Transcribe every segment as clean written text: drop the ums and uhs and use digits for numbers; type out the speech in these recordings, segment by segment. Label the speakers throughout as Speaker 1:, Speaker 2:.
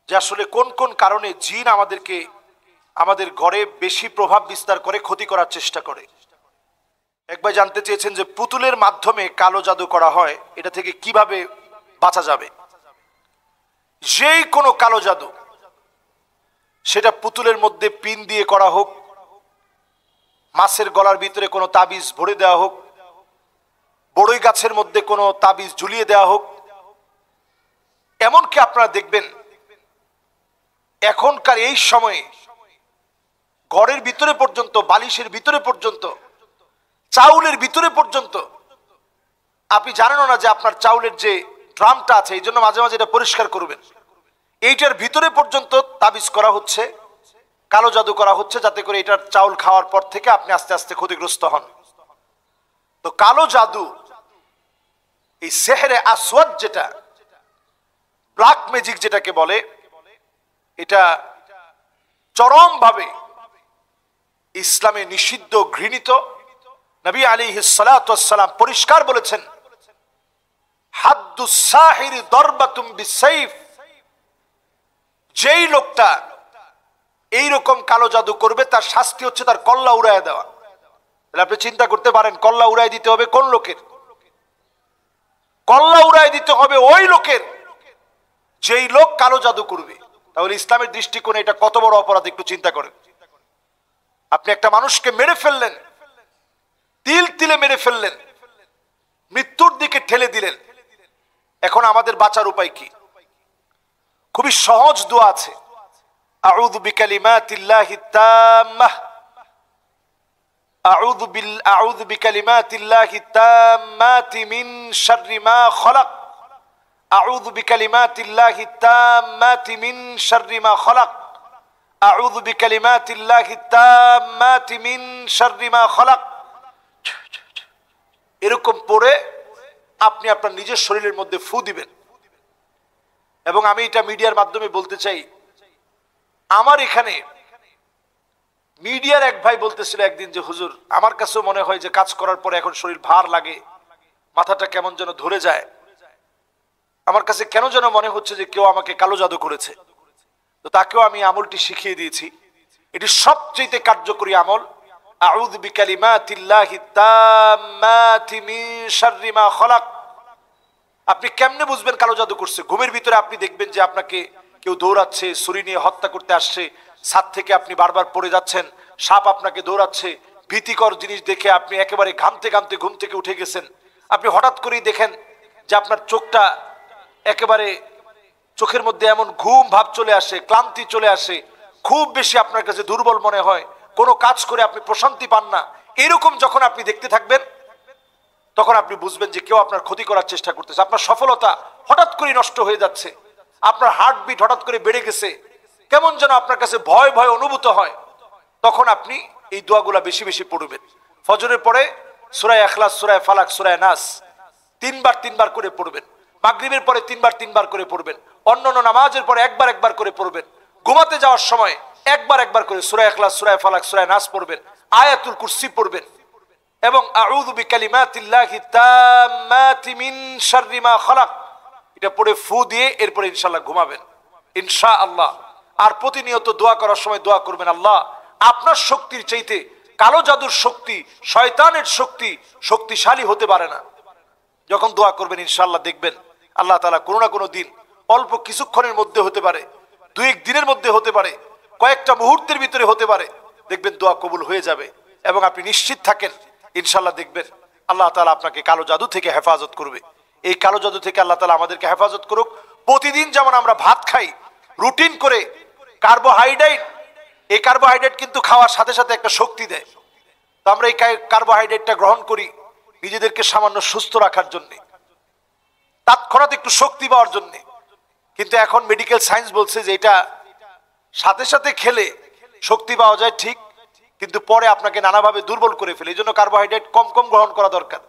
Speaker 1: যে আসলে কোন কোন কারণে জিন আমাদের ঘরে বেশি প্রভাব বিস্তার করে, ক্ষতি করার চেষ্টা করে। একবার জানতে চেয়েছেন যে পুতুলের মাধ্যমে কালো জাদু করা হয়, এটা থেকে কিভাবে বাঁচা যাবে। যেই কোনো কালো জাদু, সেটা পুতুলের মধ্যে পিন দিয়ে করা হোক, মাছের গলার ভিতরে কোনো তাবিজ ভরে দেওয়া হোক, বড়ই গাছের মধ্যে কোনো তাবিজ ঝুলিয়ে দেওয়া হোক, এমনকি আপনারা দেখবেন এখনকার এই সময়ে ঘরের ভিতরে পর্যন্ত, বালিশের ভিতরে পর্যন্ত, চাউলের ভিতরে পর্যন্ত, আপনি জানেন না যে আপনার চাউলের যে ড্রামটা আছে, এই জন্য মাঝে মাঝে এটা পরিষ্কার করবেন, এইটার ভিতরে পর্যন্ত তাবিজ করা হচ্ছে, কালো জাদু করা হচ্ছে, যাতে করে এটার চাউল খাওয়ার পর থেকে আপনি আস্তে আস্তে ক্ষতিগ্রস্ত হন। তো কালো জাদু, এই সেহরে আসওয়াদ, যেটা ব্ল্যাক ম্যাজিক যেটাকে বলে, এটা চরমভাবে ইসলামে নিষিদ্ধ, ঘৃণিত। নবী আলাইহিস সালাতু ওয়াস সালাম পরিষ্কার বলেছেন, হাদ্দুস সাহিরি দরবাতুম বিসাইফ, যেই লোকটা এইরকম কালো জাদু করবে তার শাস্তি হচ্ছে তার কল্লা উড়াইয়া দেওয়া। তাহলে আপনি চিন্তা করতে পারেন, কল্লা উড়াই দিতে হবে কোন লোকের? কল্লা উড়াই দিতে হবে ওই লোকের যেই লোক কালো জাদু করবে। তাহলে ইসলামের দৃষ্টিকোণে এটা কত বড় অপরাধ, একটু চিন্তা করেন। আপনি একটা মানুষকে মেরে ফেললেন, তিল তিলে মেরে ফেললেন, মৃত্যুর দিকে ঠেলে দিলেন। এখন আমাদের বাঁচার উপায় কি? খুবই সহজ দোয়া আছে, আউযু বিকালিমাতিল্লাহিত তাম্মাহ, আউযু বিকালিমাতিল্লাহিত তাম্মাতি মিন শাররি মা খলাক, আউযু বিকালিমাতিল্লাহিত তাম্মাতি মিন শাররি মা খলাক, আউযু বিকালিমাতিল্লাহিত তাম্মাতি মিন শাররি মা খলাক। এরকম পড়ে আপনি আপনার নিজের শরীরের মধ্যে ফু দিবেন। এবং আমি এটা মিডিয়ার মাধ্যমে বলতে চাই, আমার এখানে মিডিয়ার এক ভাই বলতেছিল একদিন যে হুজুর, আমার কাছেও মনে হয় যে কাজ করার পরে এখন শরীর ভার লাগে, মাথাটা কেমন যেন ধরে যায়, আমার কাছে কেন যেন মনে হচ্ছে যে কেউ আমাকে কালো জাদু করেছে। তো তাকেও আমি আমলটি শিখিয়ে দিয়েছি। এটি সবচেয়ে কার্যকরী আমল, আউযু বিকালিমাতিল্লাহিত তাম্মাতি মিন শাররি মা খলাক। আপনি কেমনে বুঝবেন কালো জাদু করছে? ঘুমের ভিতরে আপনি দেখবেন যে আপনাকে কেউ দৌড়াচ্ছে, ছুরি নিয়ে হত্যা করতে আসছে, ছাদ থেকে আপনি বারবার পড়ে যাচ্ছেন, সাপ আপনাকে দৌড়াচ্ছে, ভীতিকর জিনিস দেখে আপনি একেবারে ঘামতে ঘামতে ঘুম থেকে উঠে গেছেন। আপনি হঠাৎ করেই দেখেন যে আপনার চোখটা একেবারে, চোখের মধ্যে এমন ঘুম ভাব চলে আসে, ক্লান্তি চলে আসে, খুব বেশি আপনার কাছে দুর্বল মনে হয়, কোনো কাজ করে আপনি প্রশান্তি পান না। এরকম যখন আপনি দেখতে থাকবেন, তখন আপনি বুঝবেন যে কেউ আপনার ক্ষতি করার চেষ্টা করতেছে। আপনার সফলতা হঠাৎ করে নষ্ট হয়ে যাচ্ছে, আপনার হার্টবিট হঠাৎ করে বেড়ে গেছে, কেমন যেন আপনার কাছে ভয় ভয় অনুভূত হয়। তখন আপনি এই দোয়াগুলা বেশি বেশি পড়বেন। ফজরের পরে সূরা ইখলাস, সূরা ফালাক, সূরা নাস তিনবার করে পড়বেন। মাগরিবের পরে তিনবার করে পড়বেন। অন্যান্য নামাজের পরে একবার করে পড়বেন। ঘুমাতে যাওয়ার সময় একবার করে সূরা ইখলাস, সূরা ফালাক, সূরা নাস পড়বেন। আয়াতুল কুরসি পড়বেন এবং আউযু বিকালিমাতিল্লাহিত তাম্মাতি মিন শাররি মা খলাক, এটা পড়ে ফু দিয়ে এরপরে ইনশাআল্লাহ ঘুমাবেন ইনশাআল্লাহ। আর প্রতিনিয়ত দোয়া করার সময় দোয়া করবেন, আল্লাহ আপনার শক্তির চাইতে কালো জাদুর শক্তি, শয়তানের শক্তি শক্তিশালী হতে পারে না। যখন দোয়া করবেন ইনশাআল্লাহ দেখবেন আল্লাহ তাআলা কোনো না কোনো দিন, অল্প কিছুক্ষণের মধ্যে হতে পারে, 2-1 দিনের মধ্যে হতে পারে, কয়েকটা মুহূর্তের ভিতরে হতে পারে, দেখবেন দোয়া কবুল হয়ে যাবে। এবং আপনি নিশ্চিত থাকেন ইনশাআল্লাহ দেখবেন আল্লাহ তাআলা আপনাকে কালো জাদু থেকে হেফাজত করবে। এই কালো জাদু থেকে আল্লাহ তাআলা আমাদেরকে হেফাজত করুক। প্রতিদিন যেমন আমরা ভাত খাই রুটিন করে, কার্বোহাইড্রেট, এই কার্বোহাইড্রেট কিন্তু খাওয়ার সাথে সাথে একটা শক্তি দেয়। তো আমরা এই কার্বোহাইড্রেটটা গ্রহণ করি নিজেদেরকে সামান্য সুস্থ রাখার জন্য, তৎক্ষণাৎ একটু শক্তি পাওয়ার জন্য। কিন্তু এখন মেডিকেল সায়েন্স বলছে যে এটা সাথে সাথে খেলে শক্তি পাওয়া যায় ঠিক, কিন্তু পরে আপনাকে নানাভাবে দুর্বল করে ফেলে। এই জন্য কার্বোহাইড্রেট কম কম গ্রহণ করা দরকার।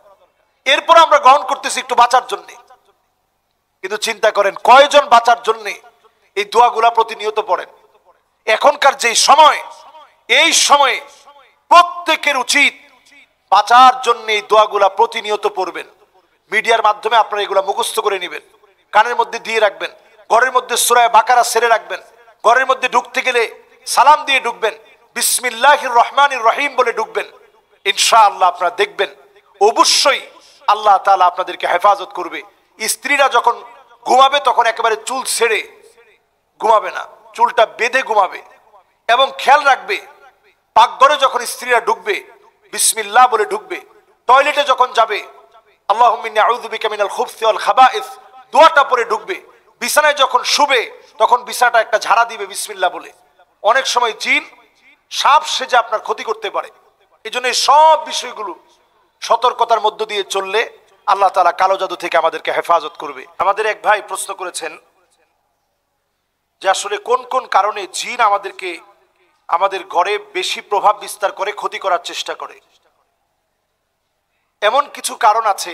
Speaker 1: এরপর আমরা গ্রহণ করতেছি একটু বাঁচার জন্য। কিন্তু চিন্তা করেন কয়জন বাঁচার জন্য এই দোয়াগুলা প্রতিনিয়ত পড়েন। এখনকার যে সময়, এই সময়ে প্রত্যেকের উচিত বাঁচার জন্য এই দোয়াগুলা প্রতিনিয়ত পড়বেন। মিডিয়ার মাধ্যমে আপনারা এগুলা মুখস্থ করে নেবেন, কানের মধ্যে দিয়ে রাখবেন, ঘরের মধ্যে সূরা বাকারা ছেড়ে রাখবেন, ঘরের মধ্যে ঢুকতে গেলে সালাম দিয়ে ঢুকবেন, বিসমিল্লাহির রহমানির রহিম বলে ঢুকবেন। ইনশাআল্লাহ আপনারা দেখবেন অবশ্যই আল্লাহ তাআলা আপনাদেরকে হেফাজত করবে। স্ত্রীরা যখন ঘুমাবে তখন একেবারে চুল ছেড়ে ঘুমাবে না, চুলটা বেঁধে ঘুমাবে। এবং খেয়াল রাখবে পাকঘরে যখন স্ত্রীরা ঢুকবে বিসমিল্লাহ বলে ঢুকবে। টয়লেটে যখন যাবে আল্লাহুম্মা ইন্নী আউযু বিকা মিনাল খুবসি ওয়াল খাবাইস দোয়াটা পড়ে ঢুকবে। বিছানায় যখন শুবে তখন বিছানাটা একটা ঝাড়া দিবে বিসমিল্লাহ বলে। অনেক সময় জিন সাপ সেজে আপনার ক্ষতি করতে পারে। এই জন্য এই সব বিষয়গুলো সতর্কতার মধ্য দিয়ে চললে আল্লাহ তাআলা কালো জাদু থেকে আমাদেরকে হেফাজত করবে। আমাদের এক ভাই প্রশ্ন করেছেন যে আসলে কোন কোন কারণে জিন আমাদেরকে আমাদের ঘরে বেশি প্রভাব বিস্তার করে, ক্ষতি করার চেষ্টা করে। এমন কিছু কারণ আছে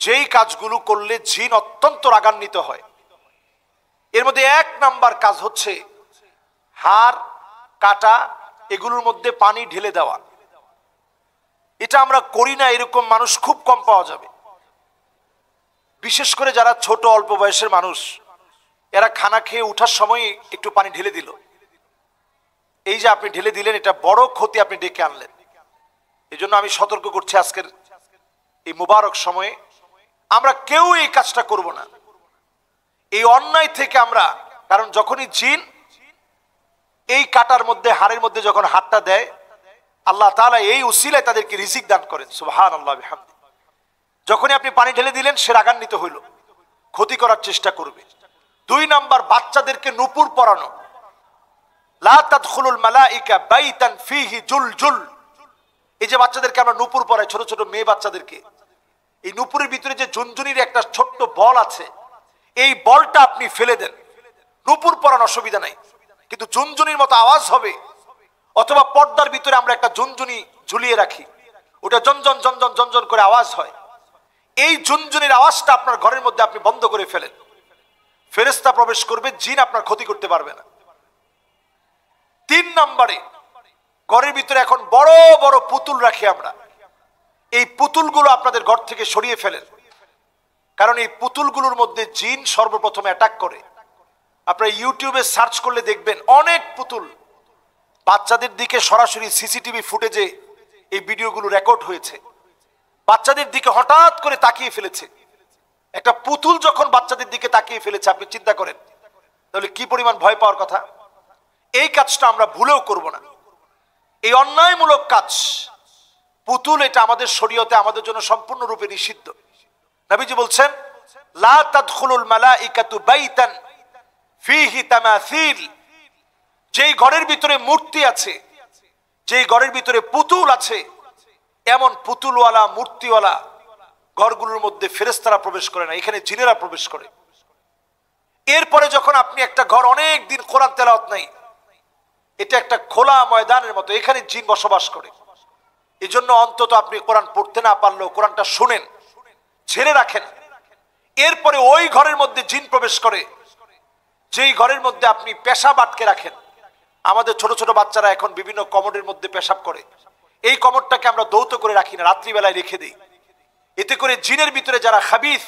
Speaker 1: যেই কাজগুলো করলে জিন অত্যন্ত রাগান্বিত হয়। এর মধ্যে এক নাম্বার কাজ হচ্ছে হাড় কাটা এগুলোর মধ্যে পানি ঢেলে দেওয়া। এটা আমরা করি না এরকম মানুষ খুব কম পাওয়া যাবে। বিশেষ করে যারা ছোট অল্প বয়সের মানুষ, এরা খানা খেয়ে উঠার সময় একটু পানি ঢেলে দিল, এই যে আপনি ঢেলে দিলেন এটা বড় ক্ষতি আপনি ডেকে আনলেন। এই জন্য আমি সতর্ক করছি আজকের এই মুবারক সময়ে আমরা কেউ এই কাজটা করব না, এই অন্যায় থেকে আমরা। কারণ যখনই জিন এই কাটার মধ্যে হাড়ের মধ্যে যখন হাতটা দেয় আল্লাহ তাআলা এই উসিলায় তাদেরকে রিজিক দান করেন। সুবহানাল্লাহ বিহামদি। যখনই আপনি পানি ঢেলে দিলেন সে রাগান্বিত হইল, ক্ষতি করার চেষ্টা করবে। দুই নাম্বার বাচ্চাদেরকে নূপুর পরানো। লা তাদখুলুল মালাইকা বাইতান ফীহি জুলজুল। এই যে বাচ্চাদেরকে আমরা নূপুর পরাই, ছোট ছোট মেয়ে বাচ্চাদেরকে, এই নূপুরের ভিতরে যে ঝুনঝুনির একটা ছোট্ট বল আছে, এই বলটা আপনি ফেলে দেন। নূপুর পরানো অসুবিধা নাই, কিন্তু ঝুনঝুনির মতো আওয়াজ হবে। অথবা পর্দার ভিতরে আমরা একটা ঝুনঝুনি ঝুলিয়ে রাখি, ওটা জনজন জনজন জনজন করে আওয়াজ হয়। এই ঝুনঝুনির আওয়াজটা আপনার ঘরের মধ্যে আপনি বন্ধ করে ফেলেন, ফেরেশতা প্রবেশ করবে, জিন আপনার ক্ষতি করতে পারবে না। তিন নম্বরে ঘরের ভিতরে এখন বড় বড় পুতুল রাখি আমরা। এই পুতুলগুলো আপনাদের ঘর থেকে সরিয়ে ফেলেন, কারণ এই পুতুলগুলোর মধ্যে জিন সর্বপ্রথম অ্যাটাক করে। আপনারা ইউটিউবে সার্চ করলে দেখবেন অনেক পুতুল, বাচ্চাদের দিকে সরাসরি সিসিটিভি ফুটেজে এই ভিডিওগুলো রেকর্ড হয়েছে। বাচ্চাদের দিকে হঠাৎ করে তাকিয়ে ফেলেছে। একটা পুতুল যখন বাচ্চাদের দিকে তাকিয়ে ফেলেছে, আপনি চিন্তা করেন তাহলে কি পরিমাণ ভয় পাওয়ার কথা। এই কাজটা আমরা ভুলেও করব না। এই অন্যায়মূলক কাজ পুতুল, এটা আমাদের শরীয়তে আমাদের জন্য সম্পূর্ণরূপে নিষিদ্ধ। নবীজি বলছেন লা তাদখুলুল মালাইকাতু বাইতান ফীহি তামাসিল। যেই ঘরের ভিতরে মূর্তি আছে, যেই ঘরের ভিতরে পুতুল আছে, এমন পুতুলওয়ালা মূর্তিওয়ালা ঘরগুলোর মধ্যে ফেরেশতারা প্রবেশ করে না, এখানে জিনেরা প্রবেশ করে। এরপরে যখন আপনি একটা ঘর অনেক দিন কোরআন তেলাওয়াত নাই, এটা একটা খোলা ময়দানের মতো, এখানে জিন বসবাস করে। এই জন্য অন্তত আপনি কোরআন পড়তে না পারলেও কোরআনটা শুনেন, ছেড়ে রাখেন। এরপরে ওই ঘরের মধ্যে জিন প্রবেশ করে যেই ঘরের মধ্যে আপনি পেশাব আটকে রাখেন। আমাদের ছোট ছোট বাচ্চারা এখন বিভিন্ন কমোডের মধ্যে পেশাব করে, এই কমোডটাকে আমরা দৌত করে রাখি না, রাত্রিবেলায় রেখে দিই। এতে করে জিনের ভিতরে যারা খাবিস,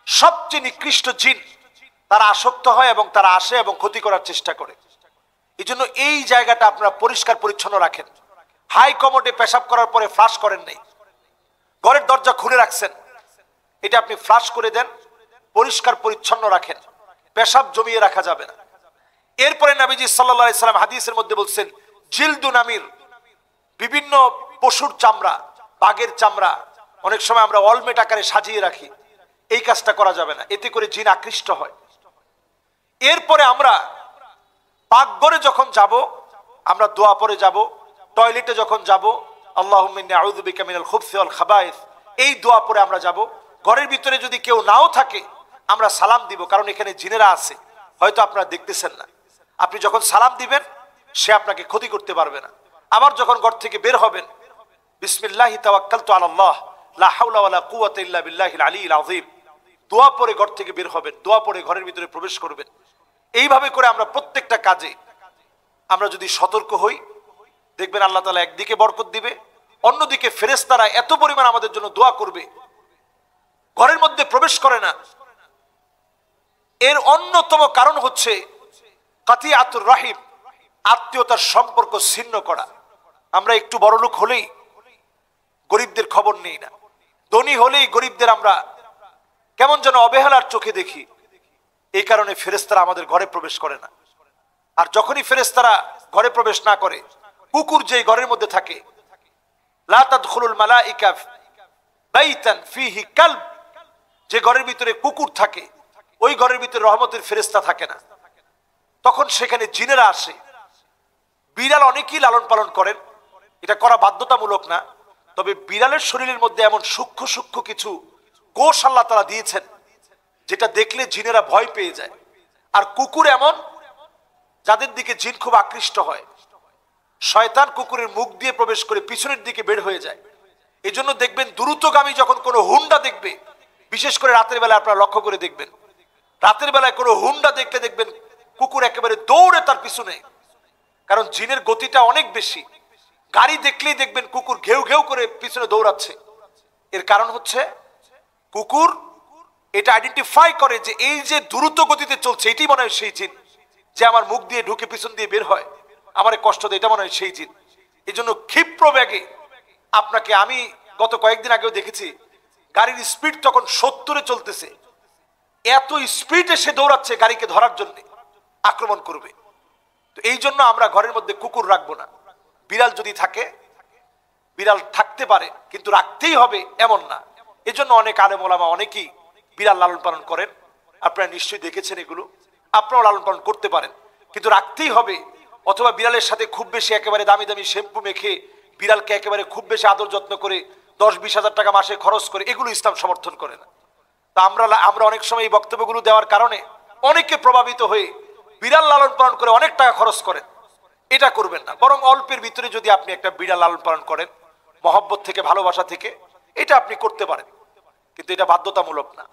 Speaker 1: সবচেয়ে নিকৃষ্ট জিন, তারা আসক্ত হয় এবং তারা আসে এবং ক্ষতি করার চেষ্টা করে। এই জন্য এই জায়গাটা আপনারা পরিষ্কার পরিচ্ছন্ন রাখেন। হাই কমোডে পেশাব করার পরে ফ্লাশ করেন নাই, ঘরের দরজা খুলে রাখছেন, এটা আপনি ফ্লাশ করে দেন, পরিষ্কার পরিচ্ছন্ন রাখেন, পেশাব জমিয়ে রাখা যাবে না। এরপরে নবীজি সাল্লাল্লাহু আলাইহি সাল্লাম হাদিসের মধ্যে বলছেন জিলদু নামির, বিভিন্ন পশুর চামড়া, বাঘের চামড়া অনেক সময় আমরা অলমেট আকারে সাজিয়ে রাখি, এই কাজটা করা যাবে না, এতে করে জিন আকৃষ্ট হয়। এরপরে আমরা পাকঘরে যখন যাব আমরা দোয়া পড়ে যাব, টয়লেটে যখন যাব আল্লাহুম্মা ইন্নী আউযু বিকা মিনাল খুবসি ওয়াল খাবাইস, এই দোয়া পড়ে আমরা যাব। ঘরের ভিতরে যদি কেউ নাও থাকে আমরা সালাম দিব, কারণ এখানে জিনেরা আছে, হয়তো আপনারা দেখতেছেন না। আপনি যখন সালাম দিবেন সে আপনাকে ক্ষতি করতে পারবে না। আবার যখন ঘর থেকে বের হবেন বিসমিল্লাহি তাওয়াক্কালতু আলাল্লাহ লা হাওলা ওয়ালা কুওয়াতা ইল্লা বিল্লাহিল আলিয়্যিল আযীম, দোয়া পড়ে ঘর থেকে বের হবেন, দোয়া পড়ে ঘরের ভিতরে প্রবেশ করবেন। এইভাবে করে আমরা প্রত্যেকটা কাজে আমরা যদি সতর্ক হই, দেখবেন আল্লাহ তাআলা একদিকে বরকত দিবে, অন্যদিকে ফেরেশতারা এত পরিমাণ আমাদের জন্য দোয়া করবে, ঘরের মধ্যে প্রবেশ করে না। এর অন্যতম কারণ হচ্ছে কাতিয়াতুর রাহিম, আত্মীয়তার সম্পর্ক ছিন্ন করা। আমরা একটু বড়লোক হলেই গরিবদের খবর নেই না, ধনী হলেই গরিবদের আমরা কেমন যেন অবহেলার চোখে দেখি। এই কারণে ফেরেশতারা আমাদের ঘরে প্রবেশ করে না। আর যখনই ফেরেশতারা ঘরে প্রবেশ না করে, কুকুর যেই ঘরের মধ্যে থাকে, লা তাদখুলুল মালাইকা বাইতান ফিহি কালব, যে ঘরের ভিতরে কুকুর থাকে ওই ঘরের ভিতরে রহমতের ফেরেশতা থাকে না। তখন সেখানে জিনেরা আসে। বিড়াল অনেকেই লালন পালন করেন, এটা করা বাধ্যতামূলক না, তবে বিড়ালের শরীরের মধ্যে এমন সূক্ষ্ম সূক্ষ্ম কিছু কোষ আল্লাহ তাআলা দিয়েছেন যেটা দেখলে জিনেরা ভয় পেয়ে যায়। আর কুকুর এমন যাদের দিকে জিন খুব আকৃষ্ট হয়। শয়তান কুকুরের মুখ দিয়ে প্রবেশ করে পিছনের দিকে বের হয়ে যায়। এই জন্য দেখবেন দ্রুতগামী যখন কোনো হুন্ডা দেখবে, বিশেষ করে রাতের বেলায় আপনারা লক্ষ্য করে দেখবেন, রাতের বেলায় কোনো হুন্ডা দেখতে দেখবেন কুকুর একেবারে দৌড়ে তার পিছনে, কারণ জিনের গতিটা অনেক বেশি। গাড়ি দেখলেই দেখবেন কুকুর ঘেউ ঘেউ করে পিছনে দৌড়াচ্ছে। এর কারণ হচ্ছে কুকুর এটা আইডেন্টিফাই করে যে এই যে দ্রুত গতিতে চলছে এটাই মনে হয় সেই জিন, যে আমার মুখ দিয়ে ঢুকে পিছন দিয়ে বের হয়, আমার কষ্ট দেয়, এটা মনে হয় সেই জিন। এই জন্য ক্ষিপ্র বেগে আপনাকে, আমি গত কয়েকদিন আগেও দেখেছি গাড়ির স্পিড তখন 70-এ চলতেছে, এত স্পিডে সে দৌড়াচ্ছে গাড়িকে ধরার জন্য, আক্রমণ করবে। তো এই জন্য আমরা ঘরের মধ্যে কুকুর রাখবো না। বিড়াল যদি থাকে, বিড়াল থাকতে পারে কিন্তু রাখতেই হবে এমন না। এজন্য অনেক আলেম ওলামা অনেকেই বিড়াল লালন পালন করেন, আপনারা নিশ্চয়ই দেখেছেন এগুলো, আপনারাও লালন পালন করতে পারেন, কিন্তু রাখতেই হবে। অথবা বিড়ালের সাথে খুব বেশি একেবারে দামি দামি শ্যাম্পু মেখে বিড়ালকে একেবারে খুব বেশি আদর যত্ন করে 10-20 হাজার টাকা মাসে খরচ করে, এগুলো ইসলাম সমর্থন করে না। তা আমরা অনেক সময় এই বক্তব্যগুলো দেওয়ার কারণে অনেকে প্রভাবিত হয়ে বিড়াল লালন পালন করে অনেক টাকা খরচ করেন। এটা করবেন না, বরং অল্পের ভিতরে যদি আপনি একটা বিড়াল লালন পালন করেন মহব্বত থেকে, ভালোবাসা থেকে, এটা আপনি করতে পারেন, কিন্তু এটা বাধ্যতামূলক না।